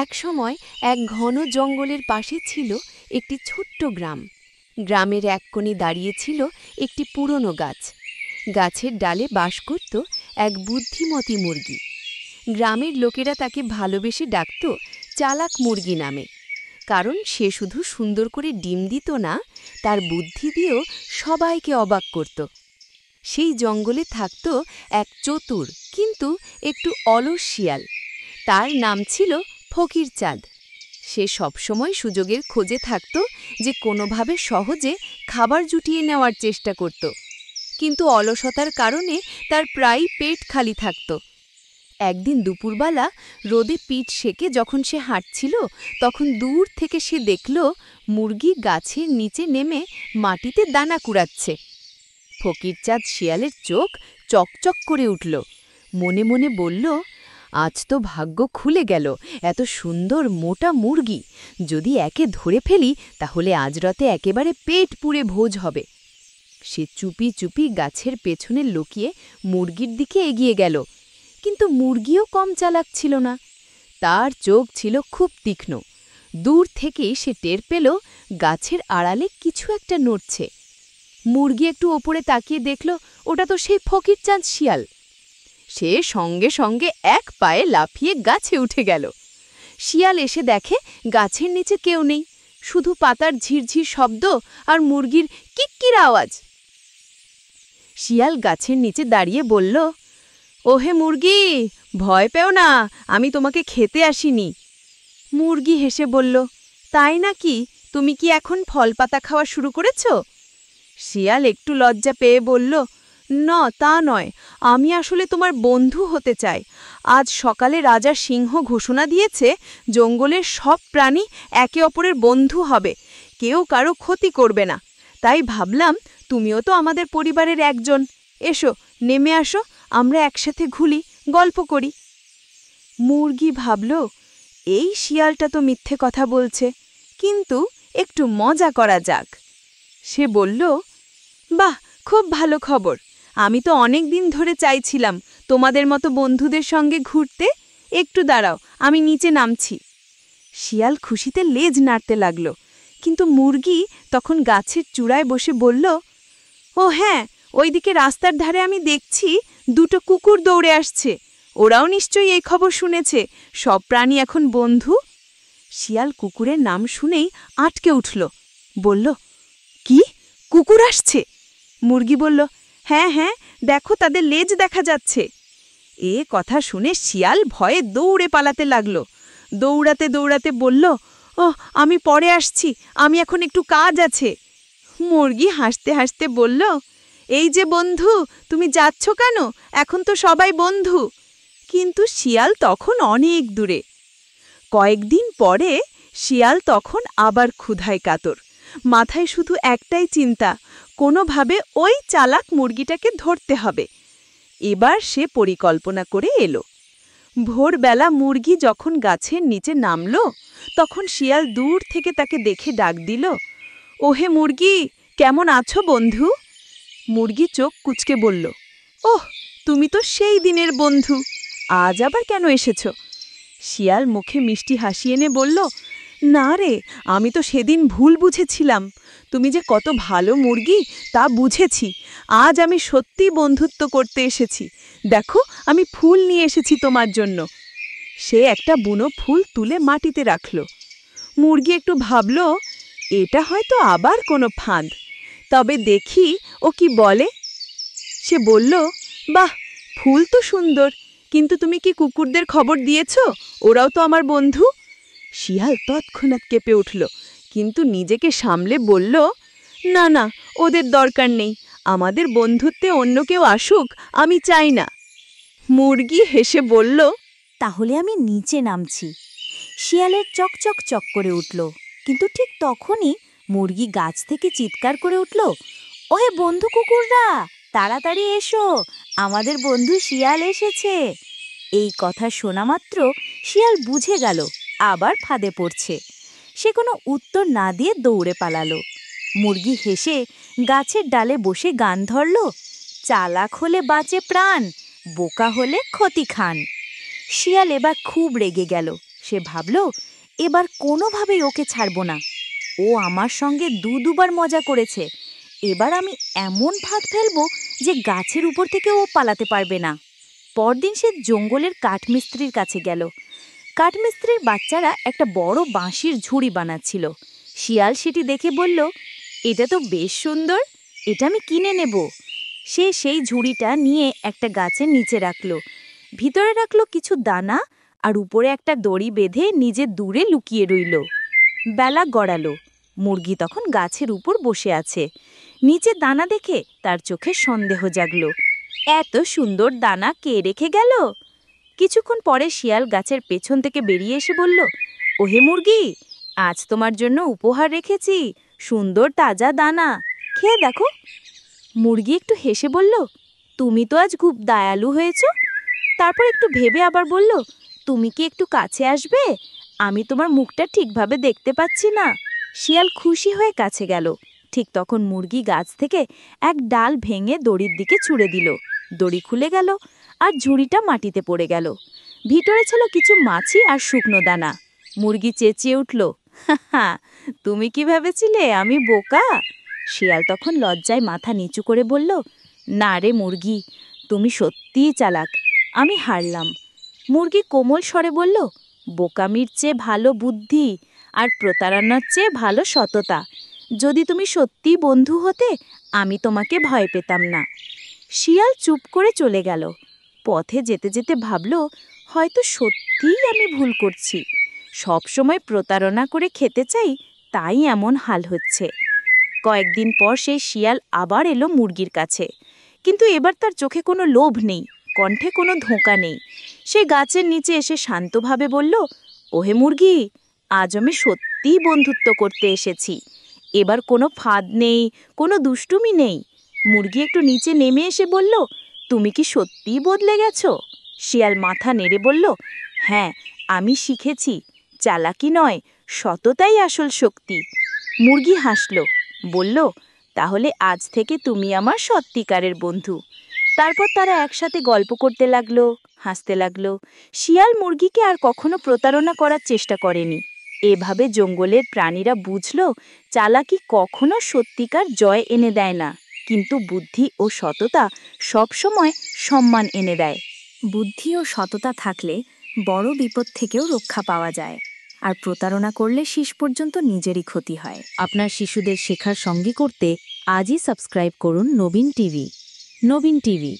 একসময় এক ঘন জঙ্গলের পাশে ছিল একটি ছোট্ট গ্রাম। গ্রামের এক কোণে দাঁড়িয়েছিল একটি পুরনো গাছ। গাছের ডালে বাস করত এক বুদ্ধিমতী মুরগি। গ্রামের লোকেরা তাকে ভালোবেসে ডাকত চালাক মুরগি নামে, কারণ সে শুধু সুন্দর করে ডিম দিত না, তার বুদ্ধি দিয়েও সবাইকে অবাক করত। সেই জঙ্গলে থাকত এক চতুর কিন্তু একটু অলস শিয়াল। তার নাম ছিল ফকিরচাঁদ। সে সবসময় সুযোগের খোঁজে থাকত যে কোনোভাবে সহজে খাবার জুটিয়ে নেওয়ার চেষ্টা করত, কিন্তু অলসতার কারণে তার প্রায়ই পেট খালি থাকত। একদিন দুপুরবেলা রোদে পিঠ সেকে যখন সে হাঁটছিল, তখন দূর থেকে সে দেখল মুরগি গাছের নিচে নেমে মাটিতে দানা কুড়াচ্ছে। ফকিরচাঁদ শিয়ালের চোখ চকচক করে উঠল। মনে মনে বলল, আজ তো ভাগ্য খুলে গেল, এত সুন্দর মোটা মুরগি যদি একে ধরে ফেলি তাহলে আজ রাতে একেবারে পেট পুড়ে ভোজ হবে। সে চুপি চুপি গাছের পেছনে লুকিয়ে মুরগির দিকে এগিয়ে গেল, কিন্তু মুরগিও কম চালাক ছিল না। তার চোখ ছিল খুব তীক্ষ্ণ। দূর থেকেই সে টের পেল গাছের আড়ালে কিছু একটা নড়ছে। মুরগি একটু ওপরে তাকিয়ে দেখল ওটা তো সেই ফকিরচাঁদ শিয়াল। সে সঙ্গে সঙ্গে এক পায়ে লাফিয়ে গাছে উঠে গেল। শিয়াল এসে দেখে গাছের নিচে কেউ নেই, শুধু পাতার ঝিরঝির শব্দ আর মুরগির কিক্কির আওয়াজ। শিয়াল গাছের নিচে দাঁড়িয়ে বলল, ওহে মুরগি, ভয় পেও না, আমি তোমাকে খেতে আসিনি। মুরগি হেসে বলল, তাই নাকি? তুমি কি এখন ফল পাতা খাওয়া শুরু করেছ? শিয়াল একটু লজ্জা পেয়ে বলল, না, তা নয়, আমি আসলে তোমার বন্ধু হতে চাই। আজ সকালে রাজা সিংহ ঘোষণা দিয়েছে জঙ্গলের সব প্রাণী একে অপরের বন্ধু হবে, কেউ কারো ক্ষতি করবে না। তাই ভাবলাম তুমিও তো আমাদের পরিবারের একজন, এসো, নেমে আসো, আমরা একসাথে ঘুলি, গল্প করি। মুরগি ভাবল, এই শিয়ালটা তো মিথ্যে কথা বলছে, কিন্তু একটু মজা করা যাক। সে বলল, বাহ, খুব ভালো খবর, আমি তো অনেক দিন ধরে চাইছিলাম তোমাদের মতো বন্ধুদের সঙ্গে ঘুরতে। একটু দাঁড়াও, আমি নিচে নামছি। শিয়াল খুশিতে লেজ নাড়তে লাগল, কিন্তু মুরগি তখন গাছের চূড়ায় বসে বলল, ও হ্যাঁ, ওইদিকে রাস্তার ধারে আমি দেখছি দুটো কুকুর দৌড়ে আসছে, ওরাও নিশ্চয়ই এই খবর শুনেছে সব প্রাণী এখন বন্ধু। শিয়াল কুকুরের নাম শুনেই আটকে উঠল, বলল, কি, কুকুর আসছে? মুরগি বলল, হ্যাঁ হ্যাঁ, দেখো তাদের লেজ দেখা যাচ্ছে। এ কথা শুনে শিয়াল ভয়ে দৌড়ে পালাতে লাগল। দৌড়াতে দৌড়াতে বলল, ওহ, আমি পরে আসছি, আমি এখন একটু কাজ আছে। মুরগি হাসতে হাসতে বলল, এই যে বন্ধু, তুমি যাচ্ছ কেন? এখন তো সবাই বন্ধু। কিন্তু শিয়াল তখন অনেক দূরে। কয়েকদিন পরে শিয়াল তখন আবার ক্ষুধায় কাতর। মাথায় শুধু একটাই চিন্তা, কোনোভাবে ওই চালাক মুরগিটাকে ধরতে হবে। এবার সে পরিকল্পনা করে এলো। ভোরবেলা মুরগি যখন গাছের নিচে নামল, তখন শিয়াল দূর থেকে তাকে দেখে ডাক দিল, ওহে মুরগি, কেমন আছো বন্ধু? মুরগি চোখ কুঁচকে বলল, ওহ, তুমি তো সেই দিনের বন্ধু, আজ আবার কেন এসেছ? শিয়াল মুখে মিষ্টি হাসি এনে বলল, না রে, আমি তো সেদিন ভুল বুঝেছিলাম। তুমি যে কত ভালো মুরগি তা বুঝেছি। আজ আমি সত্যি বন্ধুত্ব করতে এসেছি। দেখো, আমি ফুল নিয়ে এসেছি তোমার জন্য। সে একটা বুনো ফুল তুলে মাটিতে রাখল। মুরগি একটু ভাবল, এটা হয়তো আবার কোনো ফাঁদ, তবে দেখি ও কি বলে। সে বলল, বাহ, ফুল তো সুন্দর, কিন্তু তুমি কি কুকুরদের খবর দিয়েছ? ওরাও তো আমার বন্ধু। শিয়াল তৎক্ষণাৎ কেঁপে উঠল, কিন্তু নিজেকে সামলে বলল, না না, ওদের দরকার নেই, আমাদের বন্ধুত্বে অন্য কেউ আসুক আমি চাই না। মুরগি হেসে বলল, তাহলে আমি নিচে নামছি। শিয়ালের চকচক চক করে উঠল, কিন্তু ঠিক তখনই মুরগি গাছ থেকে চিৎকার করে উঠল, ওহে বন্ধু কুকুররা, তাড়াতাড়ি এসো, আমাদের বন্ধু শিয়াল এসেছে। এই কথা শোনা মাত্র শিয়াল বুঝে গেল আবার ফাঁদে পড়ছে। সে কোনো উত্তর না দিয়ে দৌড়ে পালালো। মুরগি হেসে গাছের ডালে বসে গান ধরল, চালাক হলে বাঁচে প্রাণ, বোকা হলে ক্ষতি খান। শিয়াল এবার খুব রেগে গেল। সে ভাবল, এবার কোনোভাবেই ওকে ছাড়ব না। ও আমার সঙ্গে দুবার মজা করেছে, এবার আমি এমন ফাঁদ ফেলব যে গাছের উপর থেকে ও পালাতে পারবে না। পরদিন সে জঙ্গলের কাঠমিস্ত্রির কাছে গেল। কাঠমিস্ত্রির বাচ্চারা একটা বড় বাঁশির ঝুড়ি বানাচ্ছিল। শিয়াল সেটি দেখে বলল, এটা তো বেশ সুন্দর, এটা আমি কিনে নেব। সে সেই ঝুড়িটা নিয়ে একটা গাছের নিচে রাখল, ভিতরে রাখল কিছু দানা, আর উপরে একটা দড়ি বেঁধে নিজে দূরে লুকিয়ে রইল। বেলা গড়ালো, মুরগি তখন গাছের উপর বসে আছে। নিচে দানা দেখে তার চোখে সন্দেহ জাগল, এত সুন্দর দানা কে রেখে গেল? কিছুক্ষণ পরে শিয়াল গাছের পেছন থেকে বেরিয়ে এসে বলল, ওহে মুরগি, আজ তোমার জন্য উপহার রেখেছি, সুন্দর তাজা দানা, খেয়ে দেখো। মুরগি একটু হেসে বলল, তুমি তো আজ খুব দয়ালু হয়েছ। তারপর একটু ভেবে আবার বলল, তুমি কি একটু কাছে আসবে? আমি তোমার মুখটা ঠিকভাবে দেখতে পাচ্ছি না। শিয়াল খুশি হয়ে কাছে গেল। ঠিক তখন মুরগি গাছ থেকে এক ডাল ভেঙে দড়ির দিকে ছুঁড়ে দিল। দড়ি খুলে গেল আর ঝুড়িটা মাটিতে পড়ে গেল। ভিতরে ছিল কিছু মাছি আর শুকনো দানা। মুরগি চেঁচিয়ে উঠল, হা, তুমি কি ভেবেছিলে আমি বোকা? শিয়াল তখন লজ্জায় মাথা নিচু করে বলল, না রে মুরগি, তুমি সত্যিই চালাক, আমি হারলাম। মুরগি কোমল স্বরে বলল, বোকামির চেয়ে ভালো বুদ্ধি, আর প্রতারণার চেয়ে ভালো সততা। যদি তুমি সত্যিই বন্ধু হতে, আমি তোমাকে ভয় পেতাম না। শিয়াল চুপ করে চলে গেল। পথে যেতে যেতে ভাবল, হয়তো সত্যিই আমি ভুল করছি, সব সময় প্রতারণা করে খেতে চাই, তাই এমন হাল হচ্ছে। কয়েকদিন পর সেই শিয়াল আবার এলো মুরগির কাছে, কিন্তু এবার তার চোখে কোনো লোভ নেই, কণ্ঠে কোনো ধোঁকা নেই। সে গাছের নিচে এসে শান্তভাবে বলল, ওহে মুরগি, আজ আমি সত্যিই বন্ধুত্ব করতে এসেছি। এবার কোনো ফাঁদ নেই, কোনো দুষ্টুমি নেই। মুরগি একটু নিচে নেমে এসে বলল, তুমি কি সত্যিই বদলে গেছো? শিয়াল মাথা নেড়ে বলল, হ্যাঁ, আমি শিখেছি, চালাকি নয়, সততাই আসল শক্তি। মুরগি হাসল, বলল, তাহলে আজ থেকে তুমি আমার সত্যিকারের বন্ধু। তারপর তারা একসাথে গল্প করতে লাগলো, হাসতে লাগলো। শিয়াল মুরগিকে আর কখনো প্রতারণা করার চেষ্টা করেনি। এভাবে জঙ্গলের প্রাণীরা বুঝল, চালাকি কখনো সত্যিকার জয় এনে দেয় না, কিন্তু বুদ্ধি ও সততা সবসময় সম্মান এনে দেয়। বুদ্ধি ও সততা থাকলে বড় বিপদ থেকেও রক্ষা পাওয়া যায়, আর প্রতারণা করলে শেষ পর্যন্ত নিজেরই ক্ষতি হয়। আপনার শিশুদের শেখার সঙ্গী করতে আজই সাবস্ক্রাইব করুন নবীন টিভি। নবীন টিভি।